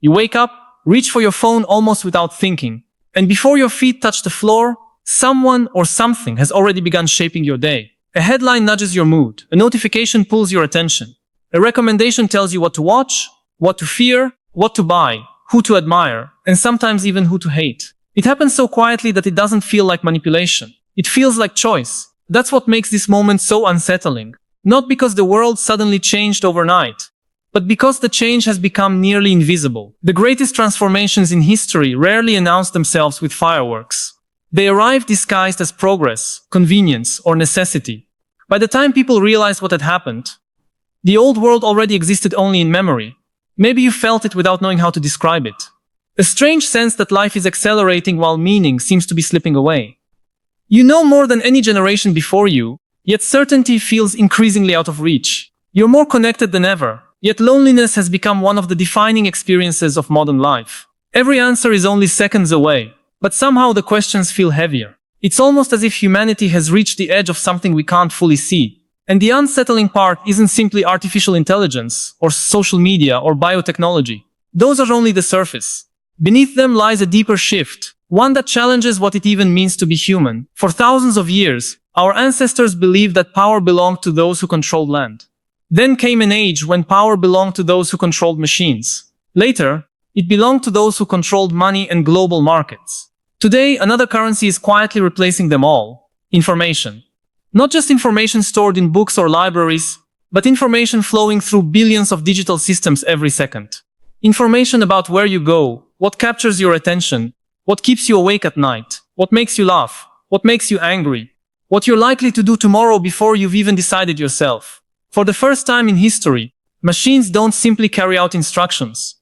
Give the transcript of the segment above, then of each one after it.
You wake up, reach for your phone almost without thinking, and before your feet touch the floor, someone or something has already begun shaping your day. A headline nudges your mood, a notification pulls your attention, a recommendation tells you what to watch, what to fear, what to buy, who to admire, and sometimes even who to hate. It happens so quietly that it doesn't feel like manipulation. It feels like choice. That's what makes this moment so unsettling. Not because the world suddenly changed overnight, but because the change has become nearly invisible. The greatest transformations in history rarely announce themselves with fireworks. They arrive disguised as progress, convenience, or necessity. By the time people realized what had happened, the old world already existed only in memory. Maybe you felt it without knowing how to describe it. A strange sense that life is accelerating while meaning seems to be slipping away. You know more than any generation before you, yet certainty feels increasingly out of reach. You're more connected than ever, yet loneliness has become one of the defining experiences of modern life. Every answer is only seconds away, but somehow the questions feel heavier. It's almost as if humanity has reached the edge of something we can't fully see. And the unsettling part isn't simply artificial intelligence, or social media, or biotechnology. Those are only the surface. Beneath them lies a deeper shift, one that challenges what it even means to be human. For thousands of years, our ancestors believed that power belonged to those who controlled land. Then came an age when power belonged to those who controlled machines. Later, it belonged to those who controlled money and global markets. Today, another currency is quietly replacing them all: information. Not just information stored in books or libraries, but information flowing through billions of digital systems every second. Information about where you go, what captures your attention, what keeps you awake at night, what makes you laugh, what makes you angry, what you're likely to do tomorrow before you've even decided yourself. For the first time in history, machines don't simply carry out instructions.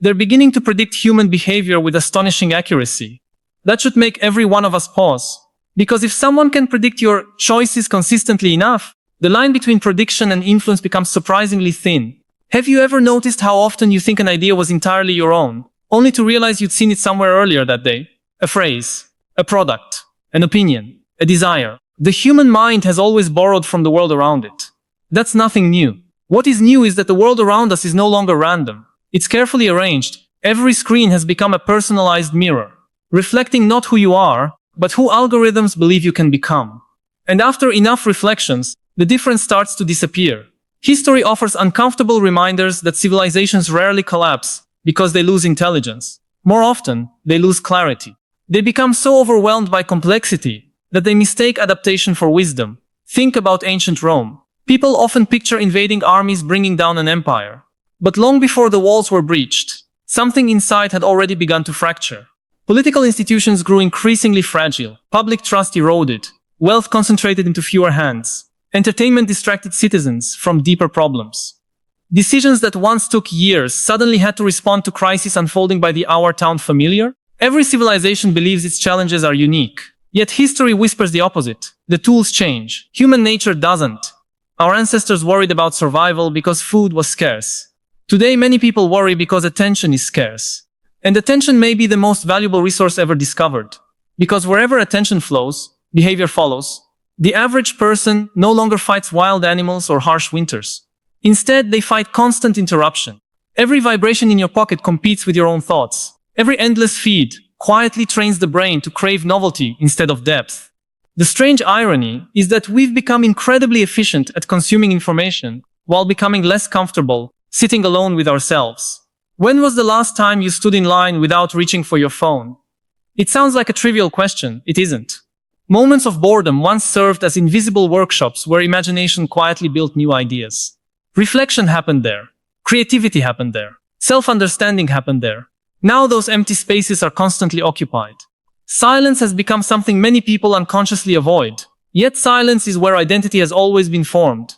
They're beginning to predict human behavior with astonishing accuracy. That should make every one of us pause. Because if someone can predict your choices consistently enough, the line between prediction and influence becomes surprisingly thin. Have you ever noticed how often you think an idea was entirely your own, only to realize you'd seen it somewhere earlier that day? A phrase, a product, an opinion, a desire. The human mind has always borrowed from the world around it. That's nothing new. What is new is that the world around us is no longer random. It's carefully arranged. Every screen has become a personalized mirror, reflecting not who you are, but who algorithms believe you can become. And after enough reflections, the difference starts to disappear. History offers uncomfortable reminders that civilizations rarely collapse because they lose intelligence. More often, they lose clarity. They become so overwhelmed by complexity that they mistake adaptation for wisdom. Think about ancient Rome. People often picture invading armies bringing down an empire. But long before the walls were breached, something inside had already begun to fracture. Political institutions grew increasingly fragile, public trust eroded, wealth concentrated into fewer hands, entertainment distracted citizens from deeper problems. Decisions that once took years suddenly had to respond to crises unfolding by the hour. Sound familiar? Every civilization believes its challenges are unique. Yet history whispers the opposite. The tools change. Human nature doesn't. Our ancestors worried about survival because food was scarce. Today many people worry because attention is scarce. And attention may be the most valuable resource ever discovered. Because wherever attention flows, behavior follows. The average person no longer fights wild animals or harsh winters. Instead, they fight constant interruption. Every vibration in your pocket competes with your own thoughts. Every endless feed quietly trains the brain to crave novelty instead of depth. The strange irony is that we've become incredibly efficient at consuming information while becoming less comfortable sitting alone with ourselves. When was the last time you stood in line without reaching for your phone? It sounds like a trivial question. It isn't. Moments of boredom once served as invisible workshops where imagination quietly built new ideas. Reflection happened there. Creativity happened there. Self-understanding happened there. Now those empty spaces are constantly occupied. Silence has become something many people unconsciously avoid. Yet silence is where identity has always been formed.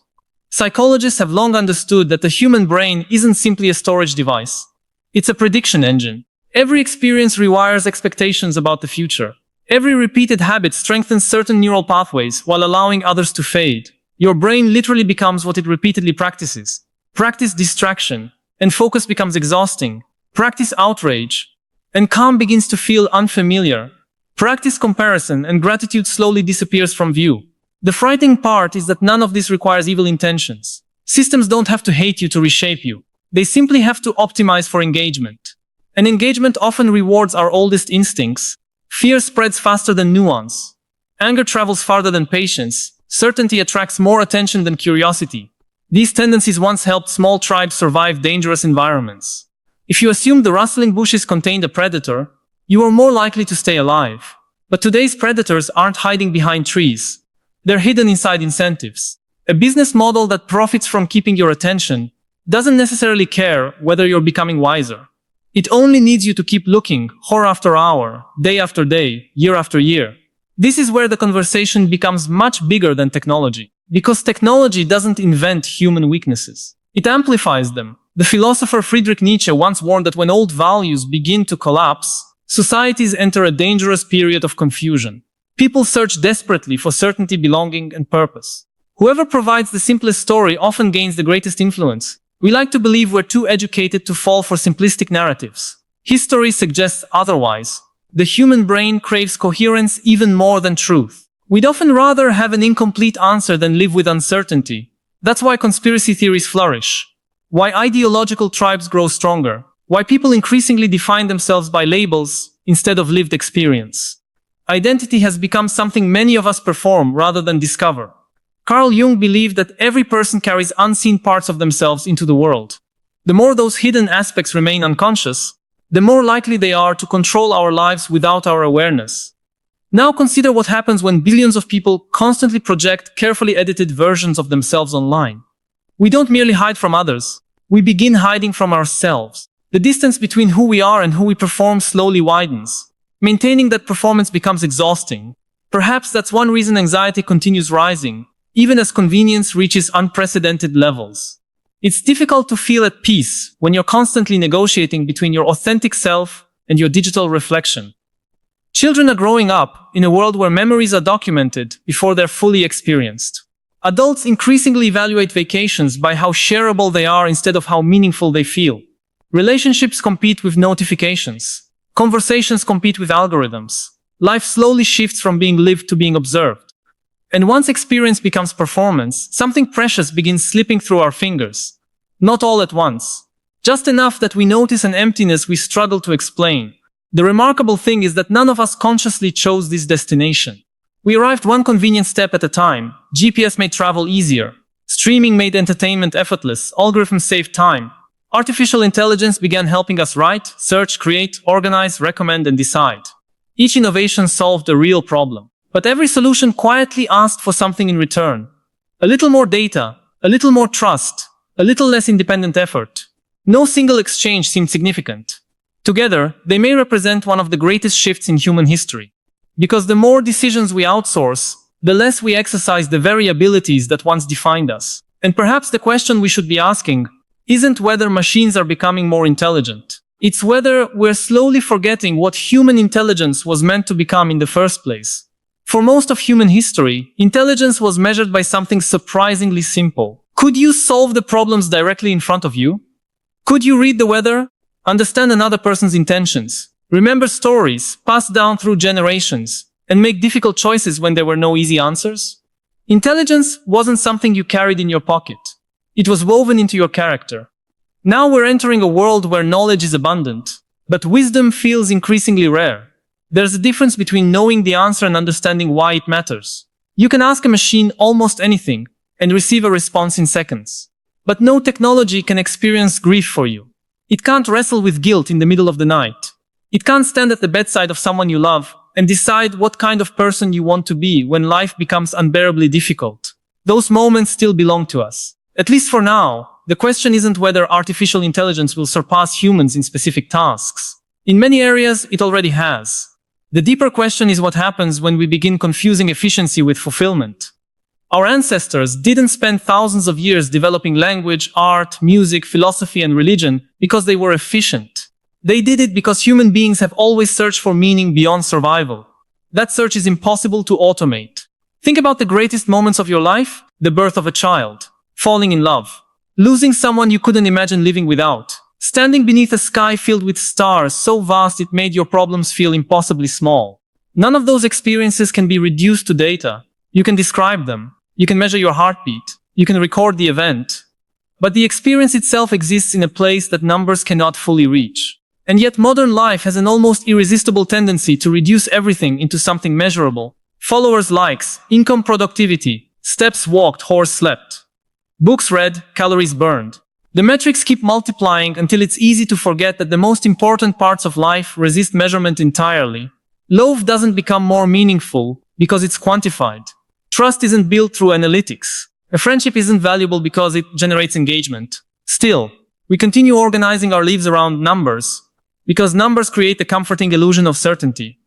Psychologists have long understood that the human brain isn't simply a storage device. It's a prediction engine. Every experience rewires expectations about the future. Every repeated habit strengthens certain neural pathways while allowing others to fade. Your brain literally becomes what it repeatedly practices. Practice distraction, and focus becomes exhausting. Practice outrage, and calm begins to feel unfamiliar. Practice comparison, and gratitude slowly disappears from view. The frightening part is that none of this requires evil intentions. Systems don't have to hate you to reshape you. They simply have to optimize for engagement. And engagement often rewards our oldest instincts. Fear spreads faster than nuance. Anger travels farther than patience. Certainty attracts more attention than curiosity. These tendencies once helped small tribes survive dangerous environments. If you assumed the rustling bushes contained a predator, you are more likely to stay alive. But today's predators aren't hiding behind trees. They're hidden inside incentives. A business model that profits from keeping your attention doesn't necessarily care whether you're becoming wiser. It only needs you to keep looking, hour after hour, day after day, year after year. This is where the conversation becomes much bigger than technology. Because technology doesn't invent human weaknesses. It amplifies them. The philosopher Friedrich Nietzsche once warned that when old values begin to collapse, societies enter a dangerous period of confusion. People search desperately for certainty, belonging, and purpose. Whoever provides the simplest story often gains the greatest influence. We like to believe we're too educated to fall for simplistic narratives. History suggests otherwise. The human brain craves coherence even more than truth. We'd often rather have an incomplete answer than live with uncertainty. That's why conspiracy theories flourish. Why ideological tribes grow stronger. Why people increasingly define themselves by labels instead of lived experience. Identity has become something many of us perform rather than discover. Carl Jung believed that every person carries unseen parts of themselves into the world. The more those hidden aspects remain unconscious, the more likely they are to control our lives without our awareness. Now consider what happens when billions of people constantly project carefully edited versions of themselves online. We don't merely hide from others, we begin hiding from ourselves. The distance between who we are and who we perform slowly widens. Maintaining that performance becomes exhausting. Perhaps that's one reason anxiety continues rising, even as convenience reaches unprecedented levels. It's difficult to feel at peace when you're constantly negotiating between your authentic self and your digital reflection. Children are growing up in a world where memories are documented before they're fully experienced. Adults increasingly evaluate vacations by how shareable they are instead of how meaningful they feel. Relationships compete with notifications. Conversations compete with algorithms. Life slowly shifts from being lived to being observed. And once experience becomes performance, something precious begins slipping through our fingers. Not all at once. Just enough that we notice an emptiness we struggle to explain. The remarkable thing is that none of us consciously chose this destination. We arrived one convenient step at a time. GPS made travel easier. Streaming made entertainment effortless. Algorithms saved time. Artificial intelligence began helping us write, search, create, organize, recommend, and decide. Each innovation solved a real problem. But every solution quietly asked for something in return. A little more data, a little more trust, a little less independent effort. No single exchange seemed significant. Together, they may represent one of the greatest shifts in human history. Because the more decisions we outsource, the less we exercise the very abilities that once defined us. And perhaps the question we should be asking isn't whether machines are becoming more intelligent. It's whether we're slowly forgetting what human intelligence was meant to become in the first place. For most of human history, intelligence was measured by something surprisingly simple. Could you solve the problems directly in front of you? Could you read the weather? Understand another person's intentions, remember stories passed down through generations, and make difficult choices when there were no easy answers? Intelligence wasn't something you carried in your pocket. It was woven into your character. Now we're entering a world where knowledge is abundant, but wisdom feels increasingly rare. There's a difference between knowing the answer and understanding why it matters. You can ask a machine almost anything and receive a response in seconds. But no technology can experience grief for you. It can't wrestle with guilt in the middle of the night. It can't stand at the bedside of someone you love and decide what kind of person you want to be when life becomes unbearably difficult. Those moments still belong to us. At least for now, the question isn't whether artificial intelligence will surpass humans in specific tasks. In many areas, it already has. The deeper question is what happens when we begin confusing efficiency with fulfillment. Our ancestors didn't spend thousands of years developing language, art, music, philosophy, and religion because they were efficient. They did it because human beings have always searched for meaning beyond survival. That search is impossible to automate. Think about the greatest moments of your life: the birth of a child, falling in love, losing someone you couldn't imagine living without, standing beneath a sky filled with stars so vast it made your problems feel impossibly small. None of those experiences can be reduced to data. You can describe them. You can measure your heartbeat. You can record the event. But the experience itself exists in a place that numbers cannot fully reach. And yet modern life has an almost irresistible tendency to reduce everything into something measurable. Followers, likes, income, productivity, steps walked, hours slept, books read, calories burned. The metrics keep multiplying until it's easy to forget that the most important parts of life resist measurement entirely. Love doesn't become more meaningful because it's quantified. Trust isn't built through analytics. A friendship isn't valuable because it generates engagement. Still, we continue organizing our lives around numbers, because numbers create a comforting illusion of certainty.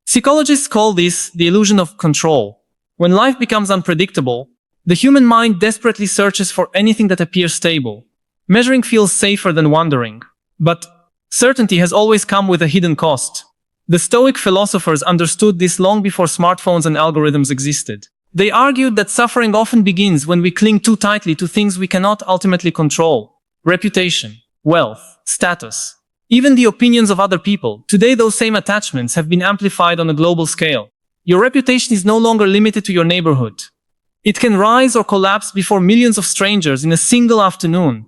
Psychologists call this the illusion of control. When life becomes unpredictable, the human mind desperately searches for anything that appears stable. Measuring feels safer than wondering. But certainty has always come with a hidden cost. The Stoic philosophers understood this long before smartphones and algorithms existed. They argued that suffering often begins when we cling too tightly to things we cannot ultimately control. Reputation, wealth, status, even the opinions of other people. Today those same attachments have been amplified on a global scale. Your reputation is no longer limited to your neighborhood. It can rise or collapse before millions of strangers in a single afternoon.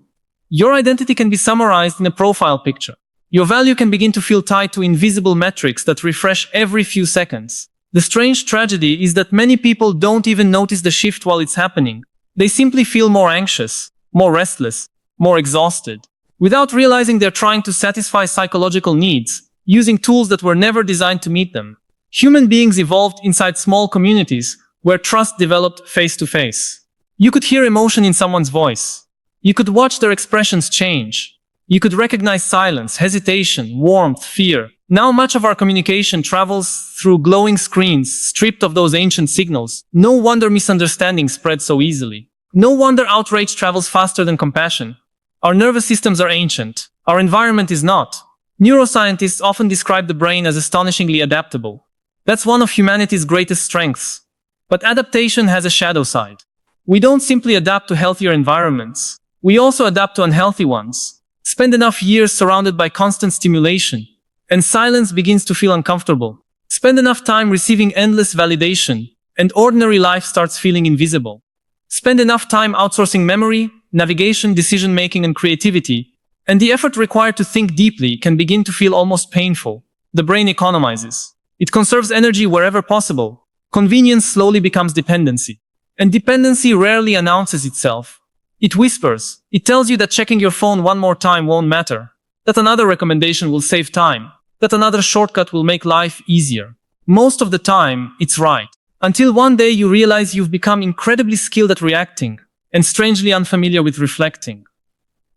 Your identity can be summarized in a profile picture. Your value can begin to feel tied to invisible metrics that refresh every few seconds. The strange tragedy is that many people don't even notice the shift while it's happening. They simply feel more anxious, more restless, more exhausted, without realizing they're trying to satisfy psychological needs, using tools that were never designed to meet them. Human beings evolved inside small communities where trust developed face to face. You could hear emotion in someone's voice. You could watch their expressions change. You could recognize silence, hesitation, warmth, fear. Now much of our communication travels through glowing screens, stripped of those ancient signals. No wonder misunderstandings spread so easily. No wonder outrage travels faster than compassion. Our nervous systems are ancient. Our environment is not. Neuroscientists often describe the brain as astonishingly adaptable. That's one of humanity's greatest strengths. But adaptation has a shadow side. We don't simply adapt to healthier environments. We also adapt to unhealthy ones. Spend enough years surrounded by constant stimulation, and silence begins to feel uncomfortable. Spend enough time receiving endless validation, and ordinary life starts feeling invisible. Spend enough time outsourcing memory, navigation, decision-making, and creativity, and the effort required to think deeply can begin to feel almost painful. The brain economizes. It conserves energy wherever possible. Convenience slowly becomes dependency. And dependency rarely announces itself. It whispers. It tells you that checking your phone one more time won't matter. That another recommendation will save time. That another shortcut will make life easier. Most of the time, it's right. Until one day you realize you've become incredibly skilled at reacting, and strangely unfamiliar with reflecting.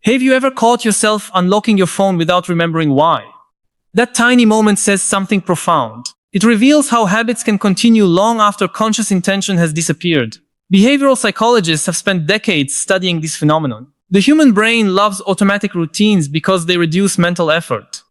Have you ever caught yourself unlocking your phone without remembering why? That tiny moment says something profound. It reveals how habits can continue long after conscious intention has disappeared. Behavioral psychologists have spent decades studying this phenomenon. The human brain loves automatic routines because they reduce mental effort.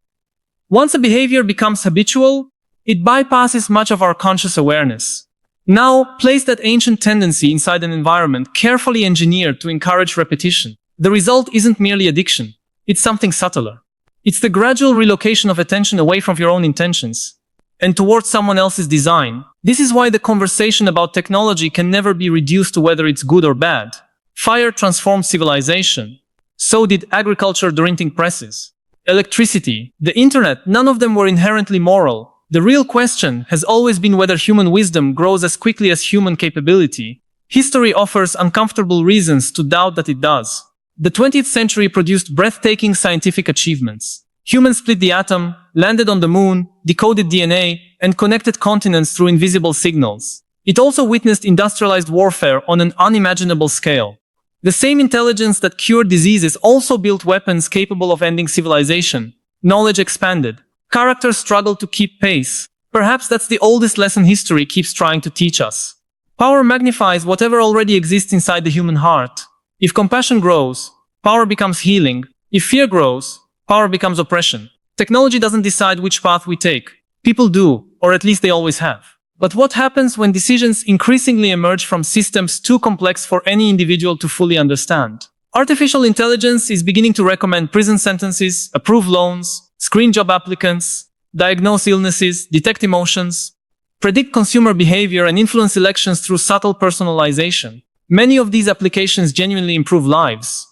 Once a behavior becomes habitual, it bypasses much of our conscious awareness. Now, place that ancient tendency inside an environment carefully engineered to encourage repetition. The result isn't merely addiction. It's something subtler. It's the gradual relocation of attention away from your own intentions and towards someone else's design. This is why the conversation about technology can never be reduced to whether it's good or bad. Fire transformed civilization. So did agriculture during printing presses. Electricity, the internet, none of them were inherently moral. The real question has always been whether human wisdom grows as quickly as human capability. History offers uncomfortable reasons to doubt that it does. The 20th century produced breathtaking scientific achievements. Humans split the atom, landed on the moon, decoded DNA, and connected continents through invisible signals. It also witnessed industrialized warfare on an unimaginable scale. The same intelligence that cured diseases also built weapons capable of ending civilization. Knowledge expanded. Characters struggled to keep pace. Perhaps that's the oldest lesson history keeps trying to teach us. Power magnifies whatever already exists inside the human heart. If compassion grows, power becomes healing. If fear grows, power becomes oppression. Technology doesn't decide which path we take. People do, or at least they always have. But what happens when decisions increasingly emerge from systems too complex for any individual to fully understand? Artificial intelligence is beginning to recommend prison sentences, approve loans, screen job applicants, diagnose illnesses, detect emotions, predict consumer behavior, and influence elections through subtle personalization. Many of these applications genuinely improve lives.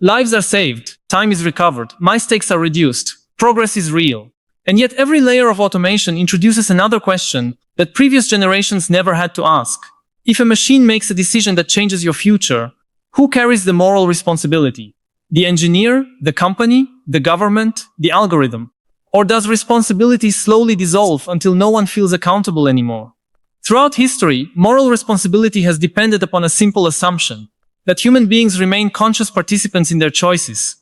Lives are saved, time is recovered, mistakes are reduced, Progress is real. And yet every layer of automation introduces another question that previous generations never had to ask. If a machine makes a decision that changes your future, who carries the moral responsibility? The engineer, the company, the government, the algorithm? Or does responsibility slowly dissolve until no one feels accountable anymore? Throughout history, moral responsibility has depended upon a simple assumption, that human beings remain conscious participants in their choices.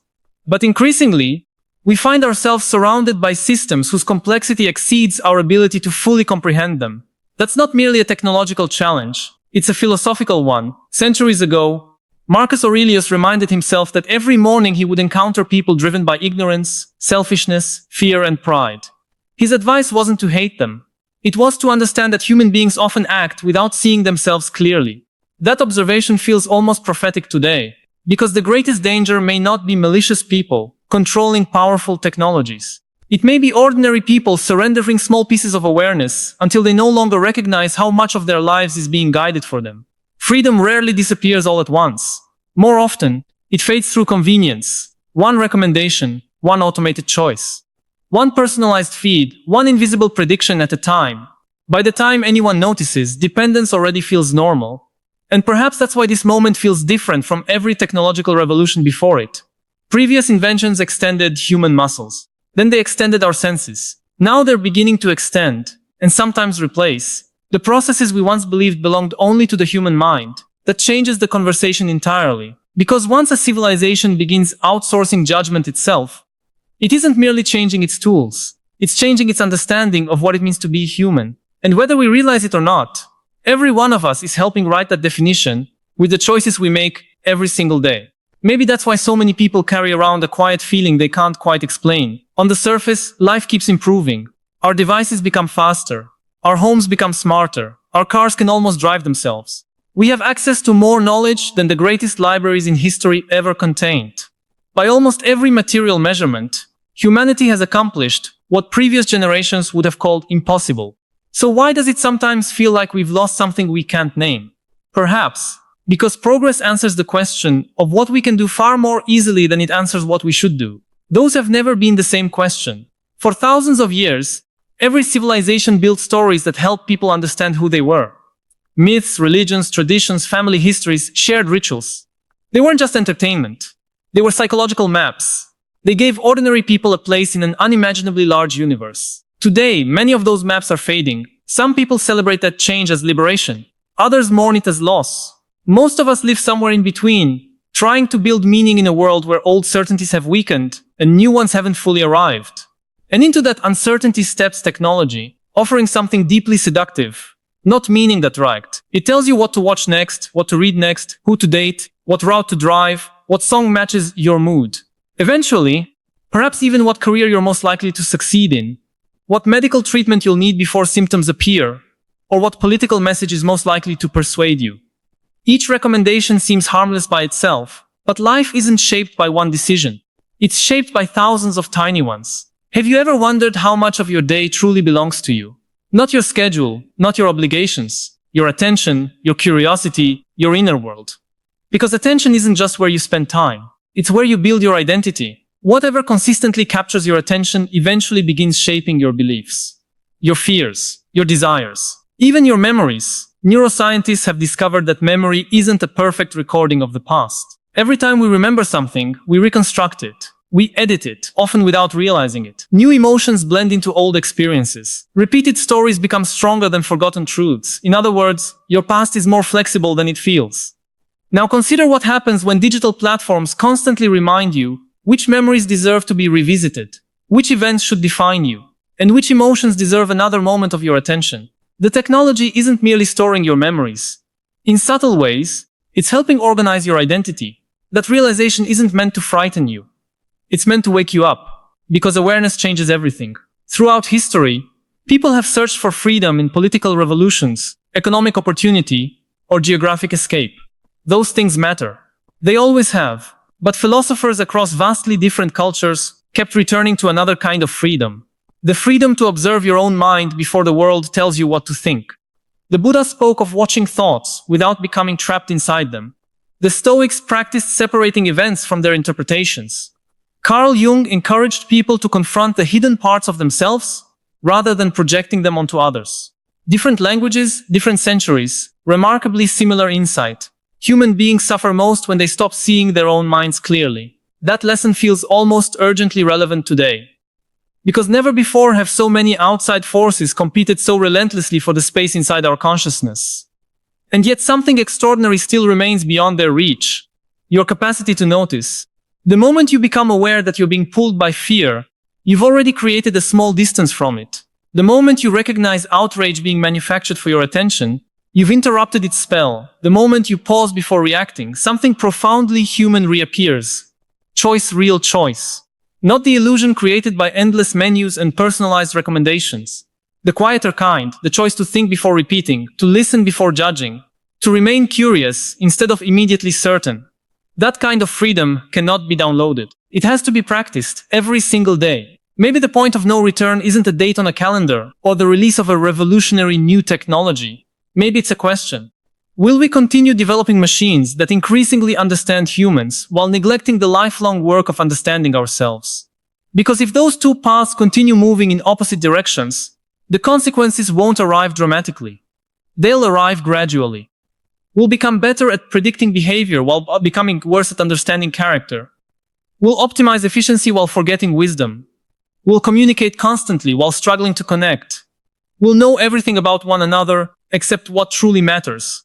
But increasingly, we find ourselves surrounded by systems whose complexity exceeds our ability to fully comprehend them. That's not merely a technological challenge, it's a philosophical one. Centuries ago, Marcus Aurelius reminded himself that every morning he would encounter people driven by ignorance, selfishness, fear, and pride. His advice wasn't to hate them. It was to understand that human beings often act without seeing themselves clearly. That observation feels almost prophetic today, because the greatest danger may not be malicious people controlling powerful technologies. It may be ordinary people surrendering small pieces of awareness until they no longer recognize how much of their lives is being guided for them. Freedom rarely disappears all at once. More often, it fades through convenience. One recommendation, one automated choice. One personalized feed, one invisible prediction at a time. By the time anyone notices, dependence already feels normal. And perhaps that's why this moment feels different from every technological revolution before it. Previous inventions extended human muscles. Then they extended our senses. Now they're beginning to extend, and sometimes replace, the processes we once believed belonged only to the human mind. That changes the conversation entirely. Because once a civilization begins outsourcing judgment itself, it isn't merely changing its tools. It's changing its understanding of what it means to be human. And whether we realize it or not, every one of us is helping write that definition with the choices we make every single day. Maybe that's why so many people carry around a quiet feeling they can't quite explain. On the surface, life keeps improving. Our devices become faster. Our homes become smarter. Our cars can almost drive themselves. We have access to more knowledge than the greatest libraries in history ever contained. By almost every material measurement, humanity has accomplished what previous generations would have called impossible. So why does it sometimes feel like we've lost something we can't name? Perhaps because progress answers the question of what we can do far more easily than it answers what we should do. Those have never been the same question. For thousands of years, every civilization built stories that helped people understand who they were. Myths, religions, traditions, family histories, shared rituals. They weren't just entertainment. They were psychological maps. They gave ordinary people a place in an unimaginably large universe. Today, many of those maps are fading. Some people celebrate that change as liberation. Others mourn it as loss. Most of us live somewhere in between, trying to build meaning in a world where old certainties have weakened and new ones haven't fully arrived. And into that uncertainty steps technology, offering something deeply seductive, not meaning that right. It tells you what to watch next, what to read next, who to date, what route to drive, what song matches your mood. Eventually, perhaps even what career you're most likely to succeed in, what medical treatment you'll need before symptoms appear, or what political message is most likely to persuade you. Each recommendation seems harmless by itself, but life isn't shaped by one decision. It's shaped by thousands of tiny ones. Have you ever wondered how much of your day truly belongs to you? Not your schedule, not your obligations, your attention, your curiosity, your inner world. Because attention isn't just where you spend time. It's where you build your identity. Whatever consistently captures your attention eventually begins shaping your beliefs, your fears, your desires, even your memories. Neuroscientists have discovered that memory isn't a perfect recording of the past. Every time we remember something, we reconstruct it. We edit it, often without realizing it. New emotions blend into old experiences. Repeated stories become stronger than forgotten truths. In other words, your past is more flexible than it feels. Now consider what happens when digital platforms constantly remind you which memories deserve to be revisited, which events should define you, and which emotions deserve another moment of your attention. The technology isn't merely storing your memories. In subtle ways, it's helping organize your identity. That realization isn't meant to frighten you. It's meant to wake you up, because awareness changes everything. Throughout history, people have searched for freedom in political revolutions, economic opportunity, or geographic escape. Those things matter. They always have. But philosophers across vastly different cultures kept returning to another kind of freedom. The freedom to observe your own mind before the world tells you what to think. The Buddha spoke of watching thoughts without becoming trapped inside them. The Stoics practiced separating events from their interpretations. Carl Jung encouraged people to confront the hidden parts of themselves rather than projecting them onto others. Different languages, different centuries, remarkably similar insight. Human beings suffer most when they stop seeing their own minds clearly. That lesson feels almost urgently relevant today. Because never before have so many outside forces competed so relentlessly for the space inside our consciousness. And yet something extraordinary still remains beyond their reach. Your capacity to notice. The moment you become aware that you're being pulled by fear, you've already created a small distance from it. The moment you recognize outrage being manufactured for your attention, you've interrupted its spell. The moment you pause before reacting, something profoundly human reappears. Choice, real choice. Not the illusion created by endless menus and personalized recommendations. The quieter kind, the choice to think before repeating, to listen before judging, to remain curious instead of immediately certain. That kind of freedom cannot be downloaded. It has to be practiced every single day. Maybe the point of no return isn't a date on a calendar or the release of a revolutionary new technology. Maybe it's a question. Will we continue developing machines that increasingly understand humans while neglecting the lifelong work of understanding ourselves? Because if those two paths continue moving in opposite directions, the consequences won't arrive dramatically. They'll arrive gradually. We'll become better at predicting behavior while becoming worse at understanding character. We'll optimize efficiency while forgetting wisdom. We'll communicate constantly while struggling to connect. We'll know everything about one another except what truly matters.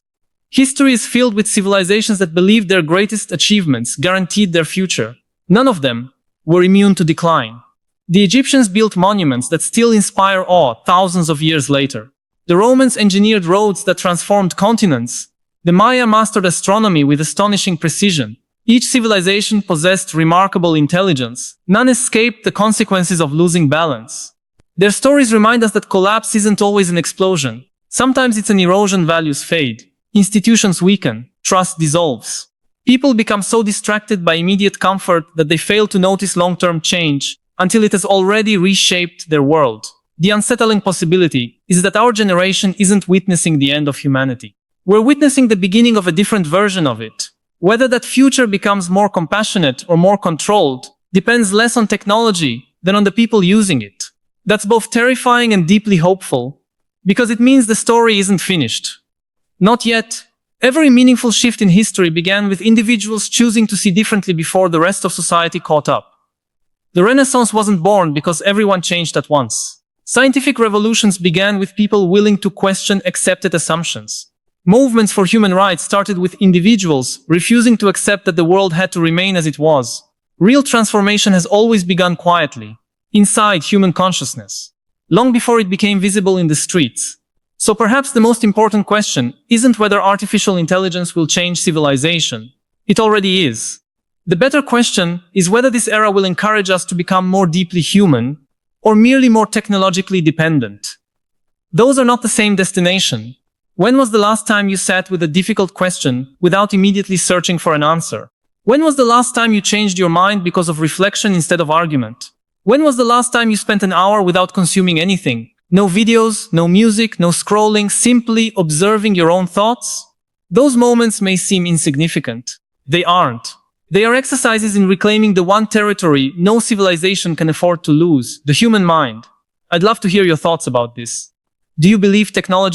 History is filled with civilizations that believed their greatest achievements guaranteed their future. None of them were immune to decline. The Egyptians built monuments that still inspire awe thousands of years later. The Romans engineered roads that transformed continents. The Maya mastered astronomy with astonishing precision. Each civilization possessed remarkable intelligence. None escaped the consequences of losing balance. Their stories remind us that collapse isn't always an explosion. Sometimes it's an erosion. Values fade. Institutions weaken. Trust dissolves. People become so distracted by immediate comfort that they fail to notice long-term change until it has already reshaped their world. The unsettling possibility is that our generation isn't witnessing the end of humanity. We're witnessing the beginning of a different version of it. Whether that future becomes more compassionate or more controlled depends less on technology than on the people using it. That's both terrifying and deeply hopeful, because it means the story isn't finished. Not yet. Every meaningful shift in history began with individuals choosing to see differently before the rest of society caught up. The Renaissance wasn't born because everyone changed at once. Scientific revolutions began with people willing to question accepted assumptions. Movements for human rights started with individuals refusing to accept that the world had to remain as it was. Real transformation has always begun quietly, inside human consciousness, long before it became visible in the streets. So perhaps the most important question isn't whether artificial intelligence will change civilization. It already is. The better question is whether this era will encourage us to become more deeply human, or merely more technologically dependent. Those are not the same destination. When was the last time you sat with a difficult question without immediately searching for an answer? When was the last time you changed your mind because of reflection instead of argument? When was the last time you spent an hour without consuming anything? No videos, no music, no scrolling, simply observing your own thoughts? Those moments may seem insignificant. They aren't. They are exercises in reclaiming the one territory no civilization can afford to lose, the human mind. I'd love to hear your thoughts about this. Do you believe technology